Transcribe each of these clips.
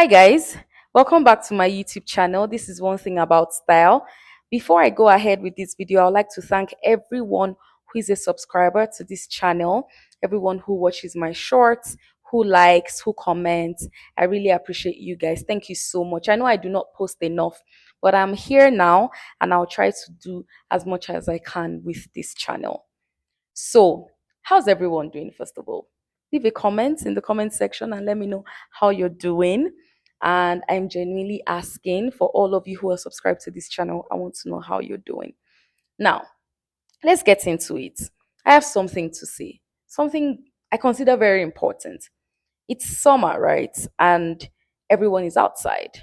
Hi guys, welcome back to my YouTube channel. This is one thing about style. Before I go ahead with this video, I would like to thank everyone who is a subscriber to this channel, everyone who watches my shorts, who likes, who comments. I really appreciate you guys. Thank you so much. I know I do not post enough, but I'm here now and I'll try to do as much as I can with this channel. So, how's everyone doing, first of all? Leave a comment in the comment section and let me know how you're doing. And I'm genuinely asking for all of you who are subscribed to this channel, I want to know how you're doing. Now, let's get into it. I have something to say, something I consider very important. It's summer, right? And everyone is outside.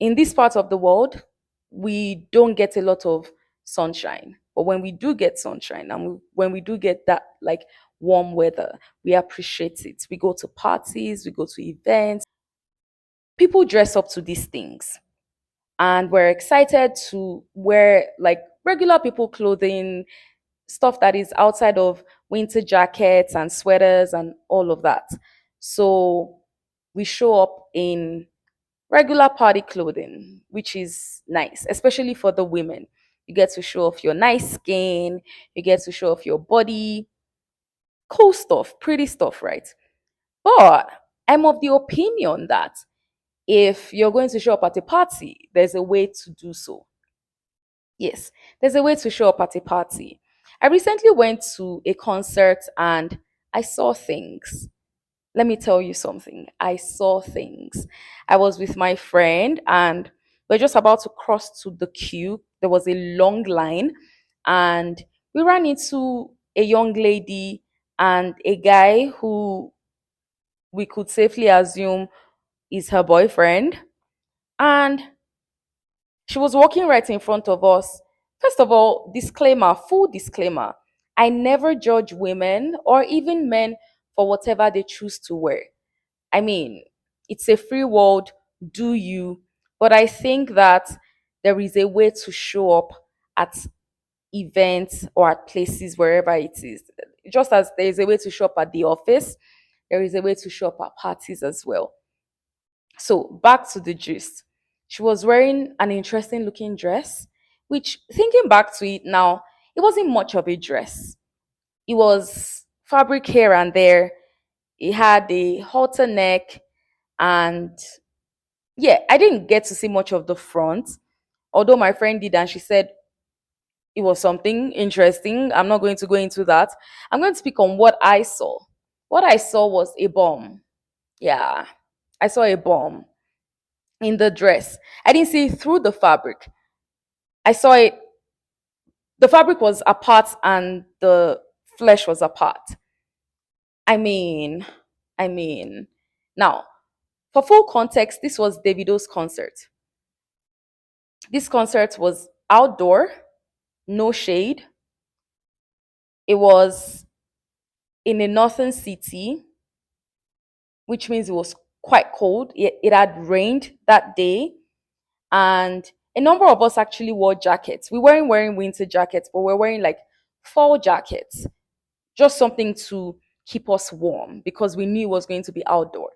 In this part of the world, we don't get a lot of sunshine. But when we do get sunshine and when we do get that like warm weather, we appreciate it. We go to parties, we go to events. People dress up to these things. And we're excited to wear like regular people clothing, stuff that is outside of winter jackets and sweaters and all of that. So we show up in regular party clothing, which is nice, especially for the women. You get to show off your nice skin, you get to show off your body, cool stuff, pretty stuff, right? But I'm of the opinion that if you're going to show up at a party, there's a way to do so. Yes, there's a way to show up at a party. I recently went to a concert and I saw things. Let me tell you something. I saw things. I was with my friend and we're just about to cross to the queue. There was a long line and we ran into a young lady and a guy who we could safely assume is her boyfriend. And she was walking right in front of us. First of all, disclaimer, full disclaimer. I never judge women or even men for whatever they choose to wear. I mean, it's a free world, do you? But I think that there is a way to show up at events or at places wherever it is. Just as there is a way to show up at the office, there is a way to show up at parties as well. So back to the gist. She was wearing an interesting looking dress, which thinking back to it now, it wasn't much of a dress. It was fabric here and there. It had a halter neck, and yeah, I didn't get to see much of the front, although my friend did, and she said it was something interesting. I'm not going to go into that. I'm going to speak on what I saw. What I saw was a bomb. Yeah, I saw a bomb in the dress. I didn't see it through the fabric. I saw it, the fabric was apart and the flesh was apart. I mean, I mean, now, for full context, this was Davido's concert. This concert was outdoor, no shade. It was in a northern city, which means it was quite cold. It had rained that day, and a number of us actually wore jackets. We weren't wearing winter jackets, but we we're wearing like fall jackets, just something to keep us warm because we knew it was going to be outdoor.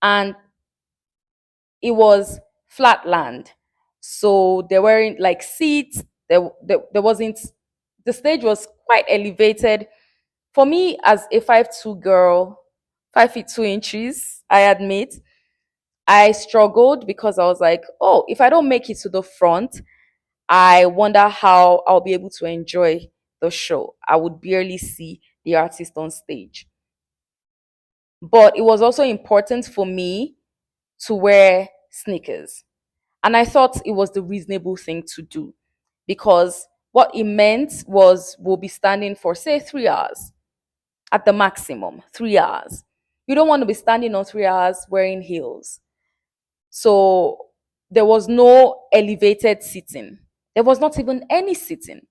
And it was flat land. So there weren't like seats, there wasn't, the stage was quite elevated. For me, as a 5'2" girl, 5 feet 2 inches, I admit, I struggled because I was like, oh, if I don't make it to the front, I wonder how I'll be able to enjoy the show. I would barely see the artist on stage. But it was also important for me to wear sneakers. And I thought it was the reasonable thing to do because what it meant was we'll be standing for, say, 3 hours at the maximum, 3 hours. You don't want to be standing on 3 hours wearing heels. So there was no elevated seating. There was not even any seating.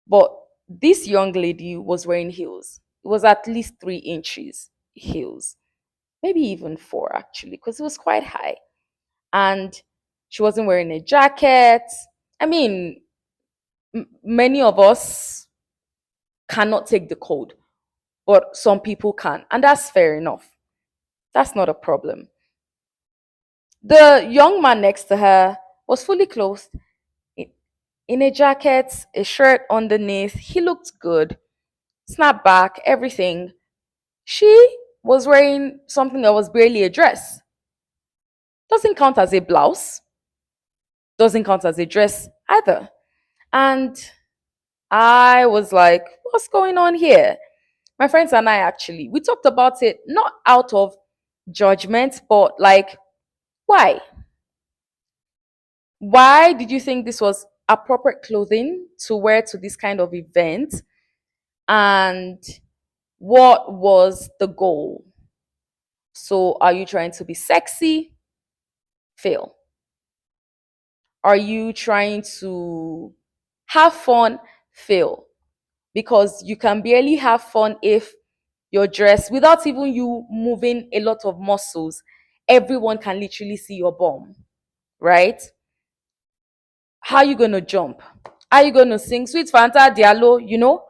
But this young lady was wearing heels. It was at least 3 inches heels, maybe even four actually, because it was quite high. And she wasn't wearing a jacket. I mean, many of us cannot take the cold, but some people can. And that's fair enough. That's not a problem. The young man next to her was fully clothed i- in a jacket, a shirt underneath. He looked good, snapback, everything. She was wearing something that was barely a dress. Doesn't count as a blouse, doesn't count as a dress either. And I was like, what's going on here? My friends and I actually, we talked about it not out of judgment, but like, why? Why did you think this was appropriate clothing to wear to this kind of event? And what was the goal? So, are you trying to be sexy? Fail. Are you trying to have fun? Fail. Because you can barely have fun if you're dressed without even you moving a lot of muscles. Everyone can literally see your bum, right? How are you going to jump? How are you going to sing Sweet Fanta Diallo?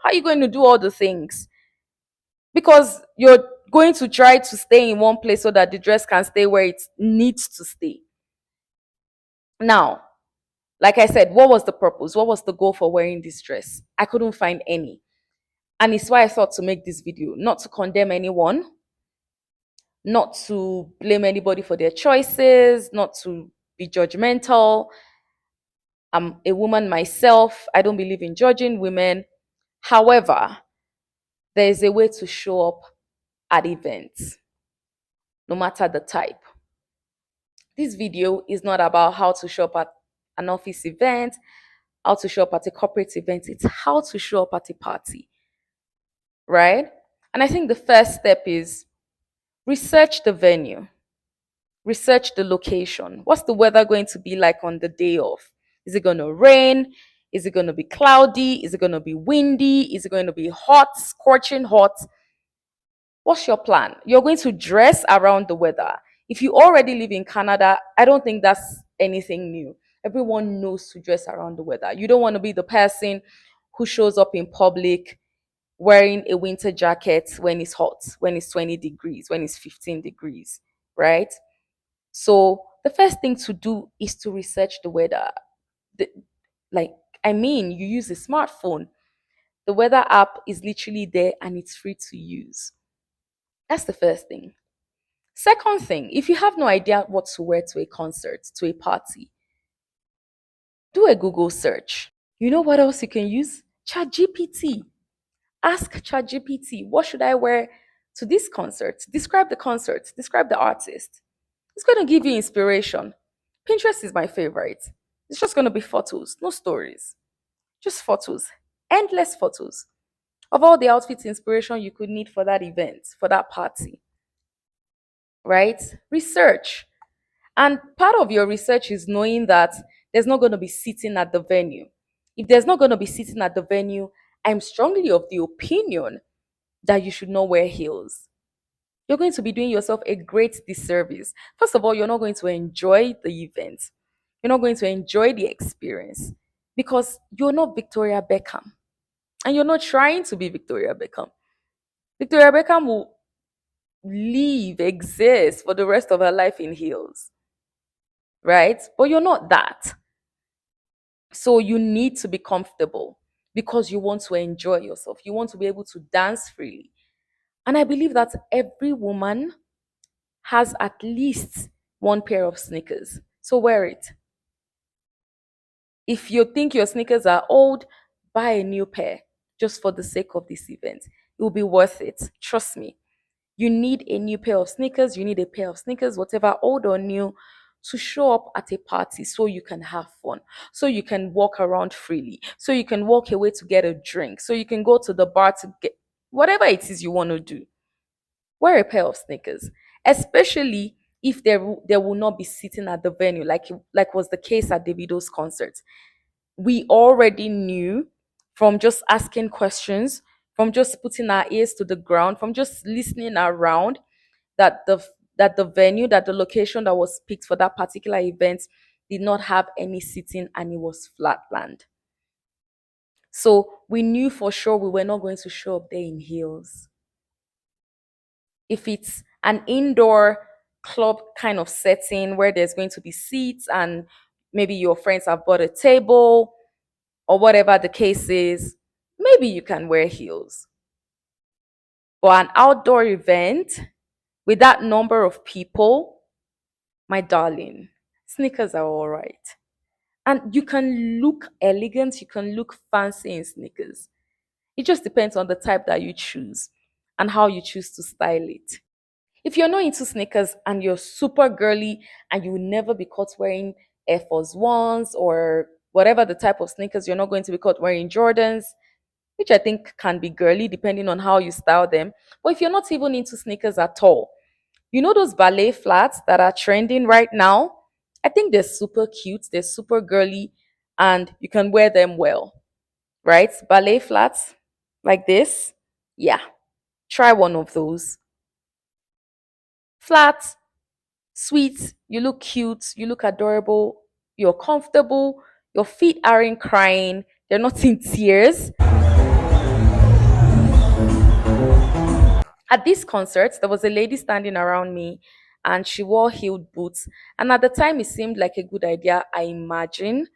How are you going to do all the things? Because you're going to try to stay in one place so that the dress can stay where it needs to stay. Now, like I said, what was the purpose? What was the goal for wearing this dress? I couldn't find any. And it's why I thought to make this video, not to condemn anyone, not to blame anybody for their choices, not to be judgmental. I'm a woman myself. I don't believe in judging women. However, there is a way to show up at events, no matter the type. This video is not about how to show up at an office event, how to show up at a corporate event. It's how to show up at a party, right? And I think the first step is research the venue, research the location. What's the weather going to be like on the day of? Is it going to rain? Is it going to be cloudy? Is it going to be windy? Is it going to be hot, scorching hot? What's your plan? You're going to dress around the weather. If you already live in Canada, I don't think that's anything new. Everyone knows to dress around the weather. You don't want to be the person who shows up in public wearing a winter jacket when it's hot, when it's 20 degrees, when it's 15 degrees, right? So the first thing to do is to research the weather. The, like, I mean, you use a smartphone. The weather app is literally there and it's free to use. That's the first thing. Second thing, if you have no idea what to wear to a concert, to a party, do a Google search. You know what else you can use? ChatGPT. Ask ChatGPT, what should I wear to this concert? Describe the artist. It's going to give you inspiration. Pinterest is my favorite. It's just going to be photos, no stories, just photos, endless photos of all the outfit inspiration you could need for that event, for that party, right? Research. And part of your research is knowing that there's not going to be sitting at the venue. If there's not going to be sitting at the venue, I'm strongly of the opinion that you should not wear heels. You're going to be doing yourself a great disservice. First of all, you're not going to enjoy the event. You're not going to enjoy the experience because you're not Victoria Beckham and you're not trying to be Victoria Beckham. Victoria Beckham will exist for the rest of her life in heels, right? But you're not that. So you need to be comfortable because you want to enjoy yourself. You want to be able to dance freely. And I believe that every woman has at least one pair of sneakers. So wear it. If you think your sneakers are old, buy a new pair just for the sake of this event. It will be worth it. Trust me. You need a new pair of sneakers. You need a pair of sneakers, whatever, old or new, to show up at a party so you can have fun, so you can walk around freely, so you can walk away to get a drink, so you can go to the bar to get whatever it is you want to do. Wear a pair of sneakers, especially if there will not be sitting at the venue, like was the case at Davido's concert. We already knew from just asking questions, from just putting our ears to the ground, from just listening around that the venue, that the location that was picked for that particular event did not have any seating and it was flat land. So we knew for sure we were not going to show up there in heels. If it's an indoor club kind of setting where there's going to be seats and maybe your friends have bought a table or whatever the case is, maybe you can wear heels. But an outdoor event with that number of people, my darling, sneakers are all right. And you can look elegant, you can look fancy in sneakers. It just depends on the type that you choose and how you choose to style it. If you're not into sneakers and you're super girly and you will never be caught wearing Air Force Ones or whatever the type of sneakers, you're not going to be caught wearing Jordans, which I think can be girly depending on how you style them. But if you're not even into sneakers at all, you know those ballet flats that are trending right now? I think they're super cute, they're super girly, and you can wear them well, right? Ballet flats like this. Yeah, try one of those. Flat, sweet, you look cute, you look adorable, you're comfortable, your feet aren't crying, they're not in tears. At this concert, there was a lady standing around me and she wore heeled boots. And at the time, it seemed like a good idea, I imagine.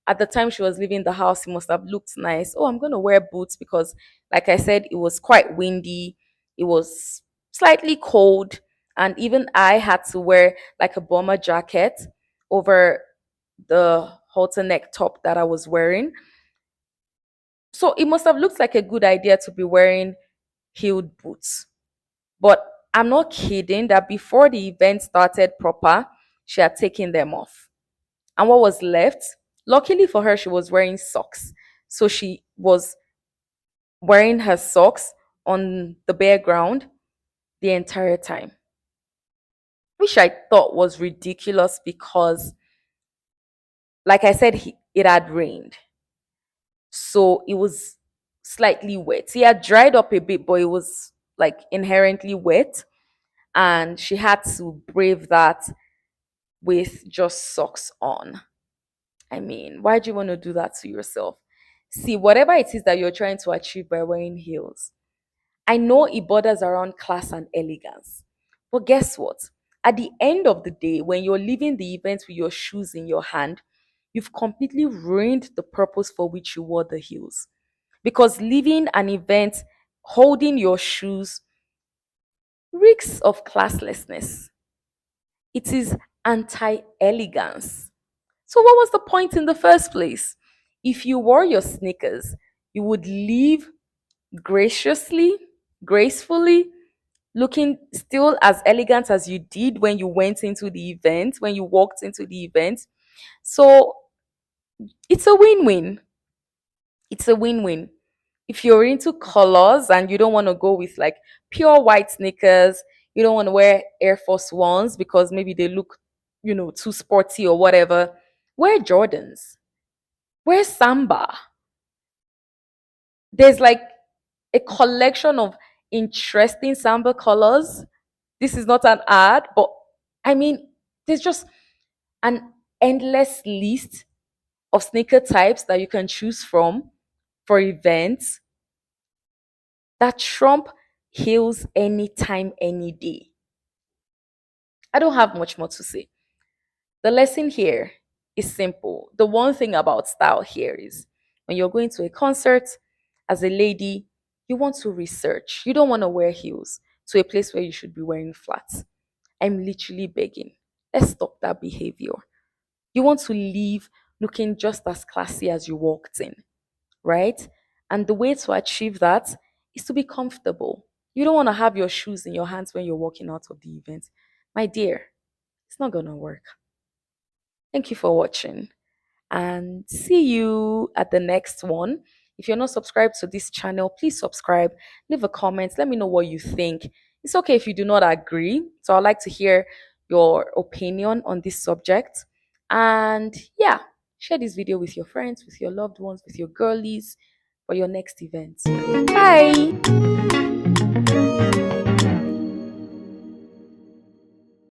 At the time she was leaving the house, it must have looked nice. Oh, I'm going to wear boots because, like I said, it was quite windy. It was slightly cold. And even I had to wear like a bomber jacket over the halter neck top that I was wearing. So it must have looked like a good idea to be wearing heeled boots. But I'm not kidding that before the event started proper, she had taken them off. And what was left? Luckily for her, she was wearing socks. So she was wearing her socks on the bare ground the entire time, which I thought was ridiculous because, like I said, it had rained. So it was slightly wet. It had dried up a bit, but it was like inherently wet. And she had to brave that with just socks on. I mean, why do you want to do that to yourself? See, whatever it is that you're trying to achieve by wearing heels, I know it borders around class and elegance. But guess what? At the end of the day, when you're leaving the event with your shoes in your hand, you've completely ruined the purpose for which you wore the heels. Because leaving an event holding your shoes reeks of classlessness. It is anti elegance. So, what was the point in the first place? If you wore your sneakers, you would leave graciously, gracefully, looking still as elegant as you did when you went into the event, when you walked into the event. So, it's a win win. It's a win win. If you're into colors and you don't want to go with like pure white sneakers, you don't want to wear Air Force Ones because maybe they look, too sporty or whatever, wear Jordans. Wear Samba. There's like a collection of interesting Samba colors. This is not an ad, but I mean, there's just an endless list of sneaker types that you can choose from for events that trump heels anytime, any day. I don't have much more to say. The lesson here is simple. The one thing about style here is when you're going to a concert as a lady, you want to research. You don't want to wear heels to a place where you should be wearing flats. I'm literally begging. Let's stop that behavior. You want to leave looking just as classy as you walked in, right? And the way to achieve that is to be comfortable. You don't want to have your shoes in your hands when you're walking out of the event. My dear, it's not going to work. Thank you for watching and see you at the next one. If you're not subscribed to this channel, please subscribe, leave a comment, let me know what you think. It's okay if you do not agree. So I'd like to hear your opinion on this subject. And yeah, share this video with your friends, with your loved ones, with your girlies for your next event. Bye.